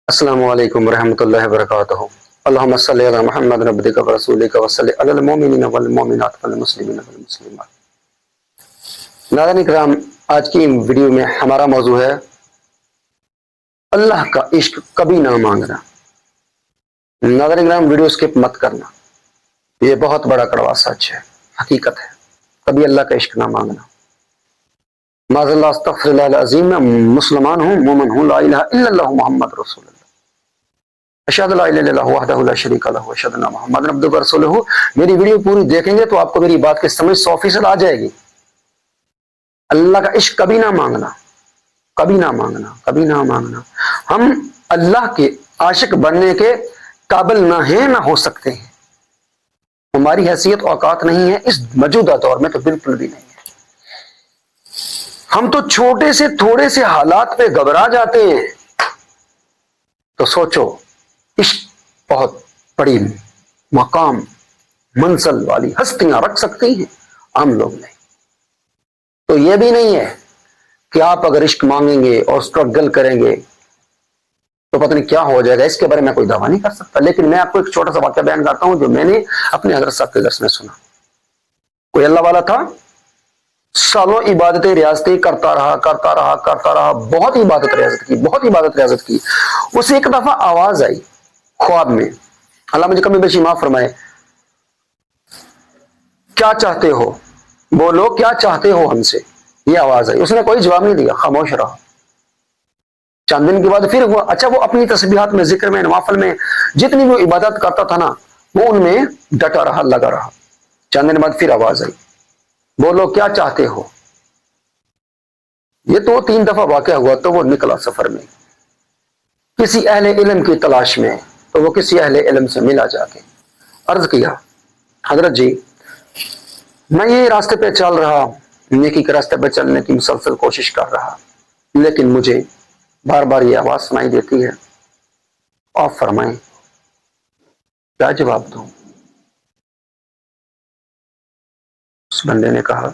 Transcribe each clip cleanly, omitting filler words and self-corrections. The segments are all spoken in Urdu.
السلام علیکم ورحمۃ اللہ وبرکاتہ۔ اللہم صلی علی محمد عبدک ورسولک وصلی علی المؤمنین والمؤمنات والمسلمین والمسلمات۔ ناظرین کرام، آج کی ویڈیو میں ہمارا موضوع ہے اللہ کا عشق کبھی نہ مانگنا۔ ناظرین کرام، ویڈیو اسکپ مت کرنا، یہ بہت بڑا کڑوا سچ ہے، حقیقت ہے۔ کبھی اللہ کا عشق نہ مانگنا۔ معاذ اللہ، استغفر اللہ العظیم، میں مسلمان ہوں، مومن ہوں، لا الہ الا اللہ محمد رسول اللہ، اشہد لا الہ الا اللہ وحدہ لا شریک لہ واشہد ان محمد عبدہ ورسولہ۔ میری ویڈیو پوری دیکھیں گے تو آپ کو میری بات کی سمجھ 100% آ جائے گی۔ اللہ کا عشق کبھی نہ مانگنا، کبھی نہ مانگنا، کبھی نہ مانگنا۔ ہم اللہ کے عاشق بننے کے قابل نہ ہیں، نہ ہو سکتے ہیں۔ ہماری حیثیت اوقات نہیں ہے، اس موجودہ دور میں تو بالکل بھی نہیں ہے۔ ہم تو چھوٹے سے تھوڑے سے حالات پہ گھبرا جاتے ہیں، تو سوچو عشق بہت بڑی مقام منزل والی ہستیاں رکھ سکتی ہیں، عام لوگ نہیں۔ تو یہ بھی نہیں ہے کہ آپ اگر عشق مانگیں گے اور اسٹرگل کریں گے تو پتہ نہیں کیا ہو جائے گا، اس کے بارے میں کوئی دعویٰ نہیں کر سکتا۔ لیکن میں آپ کو ایک چھوٹا سا واقعہ بیان کرتا ہوں جو میں نے اپنے حضرت صاحب کے درس میں سنا۔ کوئی اللہ والا تھا، سالوں عبادتیں ریاضتیں کرتا رہا، بہت عبادت ریاضت کی۔ اسے ایک دفعہ آواز آئی خواب میں، اللہ مجھے کمی بیشی معاف فرمائے، کیا چاہتے ہو، بولو کیا چاہتے ہو ہم سے، یہ آواز آئی۔ اس نے کوئی جواب نہیں دیا، خاموش رہا۔ چند دن کے بعد پھر ہوا، اچھا وہ اپنی تسبیحات میں، ذکر میں، نوافل میں جتنی وہ عبادت کرتا تھا نا، وہ ان میں ڈٹا رہا، لگا رہا۔ چند دن بعد پھر آواز آئی، بولو کیا چاہتے ہو۔ یہ تو 3 دفعہ واقعہ ہوا، تو وہ نکلا سفر میں کسی اہل علم کی تلاش میں، تو وہ کسی اہل علم سے ملا جا کے، عرض کیا حضرت جی میں یہ راستے پہ چل رہا، نیکی کے راستے پہ چلنے کی مسلسل کوشش کر رہا، لیکن مجھے بار بار یہ آواز سنائی دیتی ہے، آپ فرمائیں کیا جواب دوں۔ اس بندے نے کہا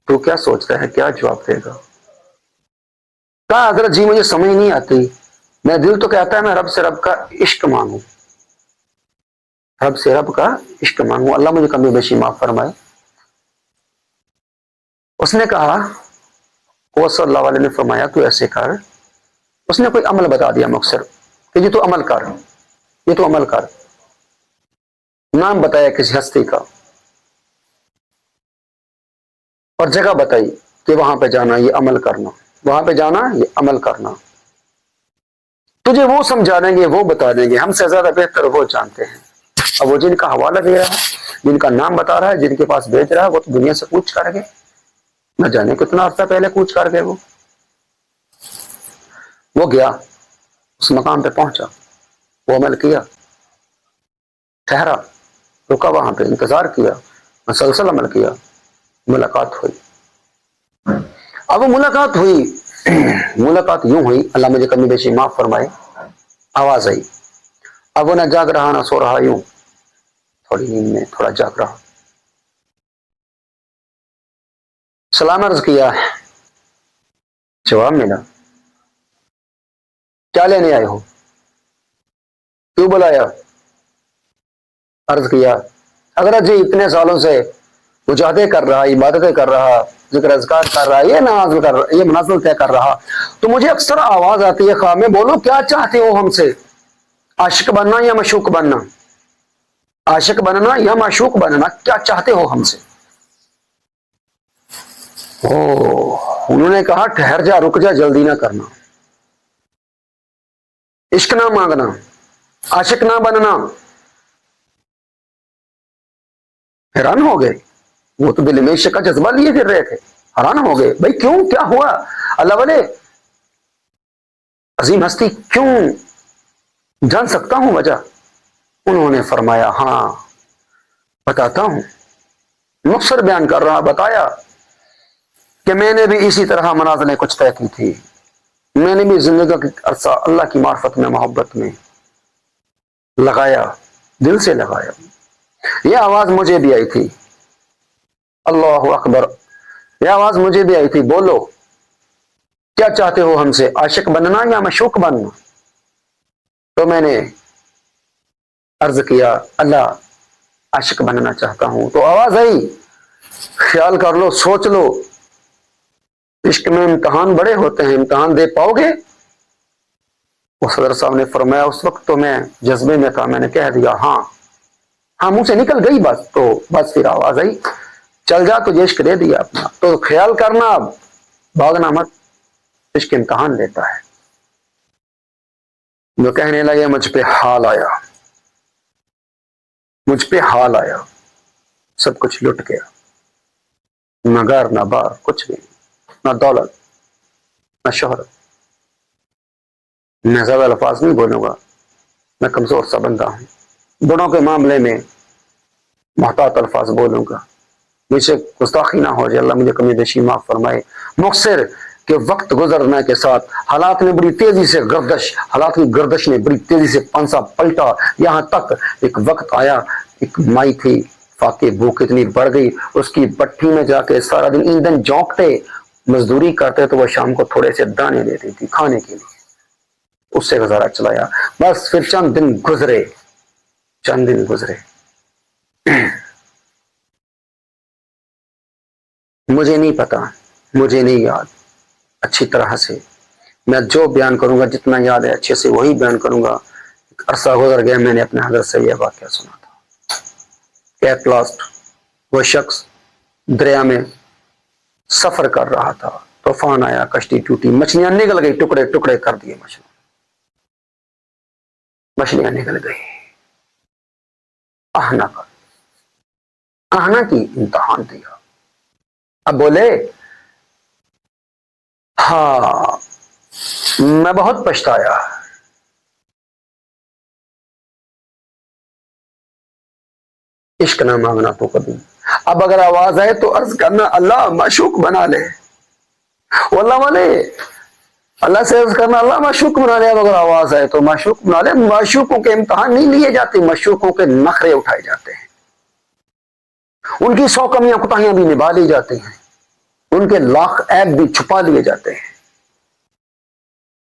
تو کیا سوچتا ہے، کیا جواب دے گا؟ کہا حضرت جی مجھے سمجھ نہیں آتی، میں دل تو کہتا ہے میں رب سے رب کا عشق مانگوں، رب سے رب کا عشق مانگوں، اللہ مجھے کمی بیشی معاف فرمائے۔ اس نے کہا، وہ صلی اللہ علیہ نے فرمایا تو ایسے کر۔ اس نے کوئی عمل بتا دیا مختصر کہ یہ تو عمل کر، یہ تو عمل کر۔ نام بتایا کسی ہستی کا اور جگہ بتائی کہ وہاں پہ جانا، یہ عمل کرنا، وہاں پہ جانا، یہ عمل کرنا۔ تجھے وہ سمجھا دیں گے، وہ بتا دیں گے، ہم سے زیادہ بہتر وہ جانتے ہیں۔ اب وہ جن کا حوالہ دے رہا ہے، جن کا نام بتا رہا ہے، جن کے پاس بھیج رہا ہے، وہ تو دنیا سے کوچ کر گئے، نہ جانے کتنا عرصہ پہلے کوچ کر گئے۔ وہ گیا، اس مقام پہ پہنچا، وہ عمل کیا، ٹھہرا، رکا، وہاں پہ انتظار کیا، مسلسل عمل کیا، ملاقات ہوئی۔ اب وہ ملاقات ہوئی، ملاقات یوں ہوئی، اللہ مجھے کمی بیشی معاف فرمائے، آواز آئی۔ اب وہ نہ جاگ رہا نہ سو رہا، یوں تھوڑی نیند میں تھوڑا جاگ رہا۔ سلام عرض کیا، جواب ملا، کیا لینے آئے ہو، کیوں بلایا؟ عرض کیا حضرت جی اتنے سالوں سے مجاہدے کر رہا، عبادتیں کر رہا، ذکر اذکار کر رہا، یہ منازل طے کر رہا، تو مجھے اکثر آواز آتی ہے خواب میں، بولو کیا چاہتے ہو ہم سے، عاشق بننا یا معشوق بننا، عاشق بننا یا معشوق بننا، کیا چاہتے ہو ہم سے؟ انہوں نے کہا ٹھہر جا، رک جا، جلدی نہ کرنا، عشق نہ مانگنا، عاشق نہ بننا۔ حیران ہو گئے، وہ تو دل میں عشق کا جذبہ لیے پھر رہے تھے، حیران ہو گئے، بھائی کیوں، کیا ہوا؟ اللہ والے عظیم ہستی، کیوں، جان سکتا ہوں وجہ؟ انہوں نے فرمایا ہاں بتاتا ہوں، مختصر بیان کر رہا، بتایا کہ میں نے بھی اسی طرح منازلیں کچھ طے کی تھی، میں نے بھی زندگی کا عرصہ اللہ کی معرفت میں، محبت میں لگایا، دل سے لگایا۔ یہ آواز مجھے بھی آئی تھی، اللہ اکبر، یہ آواز مجھے بھی آئی تھی، بولو کیا چاہتے ہو ہم سے، عاشق بننا یا معشوق بننا؟ تو میں نے عرض کیا اللہ عاشق بننا چاہتا ہوں. تو آواز آئی خیال کر لو, سوچ لو, عشق میں امتحان بڑے ہوتے ہیں, امتحان دے پاؤ گے؟ اس حضرت صاحب نے فرمایا, اس وقت تو میں جذبے میں تھا, میں نے کہہ دیا ہاں. ہاں منہ سے نکل گئی بس. تو بس پھر آواز آئی چل جا تجھے عشق دے دیا اپنا. تو خیال کرنا, اب بھاگنا مت, عشق امتحان لیتا ہے. جو کہنے لگے مجھ پہ حال آیا, مجھ پہ حال آیا, سب کچھ لٹ گیا, نہ گھر نہ بار کچھ بھی, نہ دولت نہ شہرت. میں زیادہ الفاظ نہیں بولوں گا, میں کمزور سا بندہ ہوں, بڑوں کے معاملے میں محتاط الفاظ بولوں گا, مجھ سے گستاخی نہ ہو جائے, اللہ مجھے کمی بیشی معاف فرمائے. مختصر کہ وقت گزرنے کے ساتھ حالات نے بڑی تیزی سے حالات کی گردش نے بڑی تیزی سے پنسا پلٹا, یہاں تک ایک وقت آیا, ایک مائی تھی فاقے بھوک اتنی بڑھ گئی, اس کی بٹھی میں جا کے سارا دن ایندھن جھونکتے, مزدوری کرتے تو وہ شام کو تھوڑے سے دانے دیتی تھی کھانے کے لیے, اس سے گزارا چلایا. بس پھر چند دن گزرے, مجھے نہیں پتا, مجھے نہیں یاد اچھی طرح سے, میں جو بیان کروں گا جتنا یاد ہے اچھے سے وہی بیان کروں گا. عرصہ گزر گیا, میں نے اپنے حضرت سے یہ واقعہ سنا تھا کہ ایٹ لاسٹ وہ شخص دریا میں سفر کر رہا تھا, طوفان آیا, کشتی ٹوٹی, مچھلیاں نگل گئی, ٹکڑے ٹکڑے کر دیے, مچھلیاں نکل گئی. آہنا کی امتحان دیا. اب بولے ہاں میں بہت پچھتایا, عشق نہ مانگنا تو کبھی. اب اگر آواز آئے تو عرض کرنا اللہ معشوق بنا لے, واللہ والے اللہ سے عرض کرنا اللہ معشوق بنا لے. اب اگر آواز آئے تو معشوق بنا لے. معشوقوں کے امتحان نہیں لیے جاتے, معشوقوں کے نخرے اٹھائے جاتے ہیں, ان کی 100 کمیاں کوتاہیاں بھی نبھا لی جاتی ہیں, ان کے لاکھ عیب بھی چھپا لیے جاتے ہیں,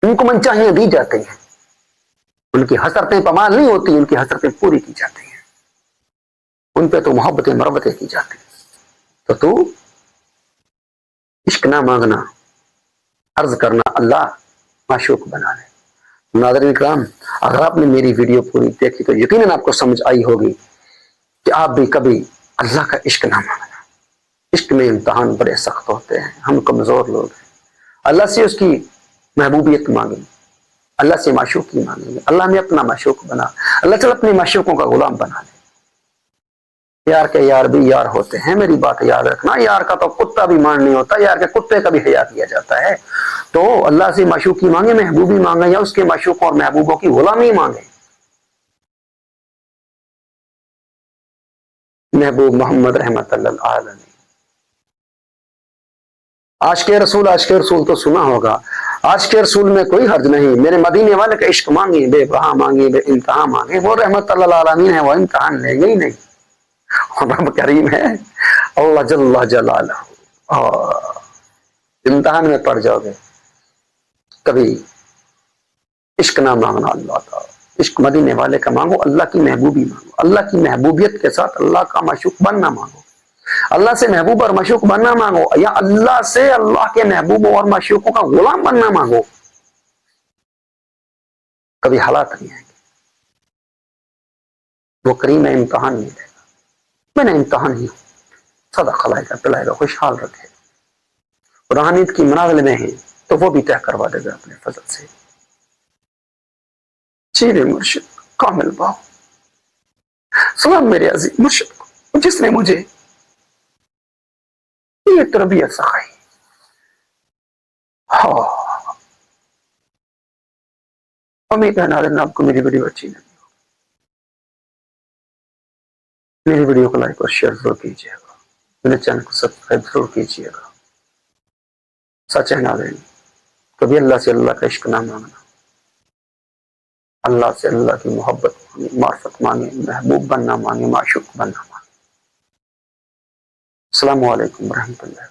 ان کو منچاہیاں دی جاتی ہیں, ان کی حسرتیں پمال نہیں ہوتی, ان کی حسرتیں پوری کی جاتی ہیں, ان پہ تو محبتیں مربتیں کی جاتی ہیں. تو عشق نہ مانگنا, عرض کرنا اللہ معشوق بنا لے. ناظرین کرام, اگر آپ نے میری ویڈیو پوری دیکھی تو یقیناً آپ کو سمجھ آئی ہوگی کہ آپ بھی کبھی اللہ کا عشق نہ مانگنا. عشق میں امتحان بڑے سخت ہوتے ہیں, ہم کمزور لوگ ہیں. اللہ سے اس کی محبوبیت مانگیں, اللہ سے معشوقی مانگیں گے, اللہ نے اپنا معشوق بنا, اللہ تعالیٰ اپنے معشوقوں کا غلام بنا لے. یار کے یار بھی یار ہوتے ہیں, میری بات یاد رکھنا, یار کا تو کتا بھی مان نہیں ہوتا, یار کے کتے کا بھی حیا کیا جاتا ہے. تو اللہ سے معشوقی مانگے, محبوبی مانگے, یا اس کے معشوقوں اور محبوبوں کی غلامی مانگے. محبوب محمد رحمت اللہ علیہ, عاشق رسول تو سنا ہوگا. عاشق رسول میں کوئی حرج نہیں, میرے مدینے والے کا عشق مانگیں, بے بہا مانگیں, بے انتہا مانگیں, وہ رحمت اللہ العالمین ہے, وہ امتحان لیں گے ہی نہیں. رب کریم ہے اللہ جل جلالہ, اور امتحان میں پڑ جاؤ گے. کبھی عشق نہ مانگنا اللہ کا, عشق مدینے والے کا مانگو, اللہ کی محبوبی مانگو, اللہ کی محبوبیت کے ساتھ اللہ کا معشوق بننا مانگو. اللہ سے محبوب اور معشوق بننا مانگو, یا اللہ سے اللہ کے محبوبوں اور معشوقوں کا غلام بننا مانگو. کبھی حالات نہیں آئیں گے, وہ کریم ہے امتحان نہیں لے گا. میں نے امتحان ہی ہوں, سدا خلائے گا, پلائے گا, خوشحال رکھے. روحانیت کی منازل میں ہیں تو وہ بھی طے کروا دے گا اپنے فضل سے. چیرے مرشد کامل باؤ, سلام میرے عزیز مرشد کو جس نے مجھے یہ تربیت سکھائی. ہاں امید ہے ناظرین آپ کو میری ویڈیو اچھی لگی, میری ویڈیو کو لائک اور شیئر ضرور کیجیے گا, میرے چینل کو سبسکرائب ضرور کیجیے گا. سچ ہے ناظرین, کبھی اللہ سے اللہ کا عشق نہ مانگنا, اللہ سے اللہ کی محبت مانگے, معرفت مانگے, محبوب بننا مانگے, معشوق بننا مانگے. السلام علیکم ورحمۃ اللہ.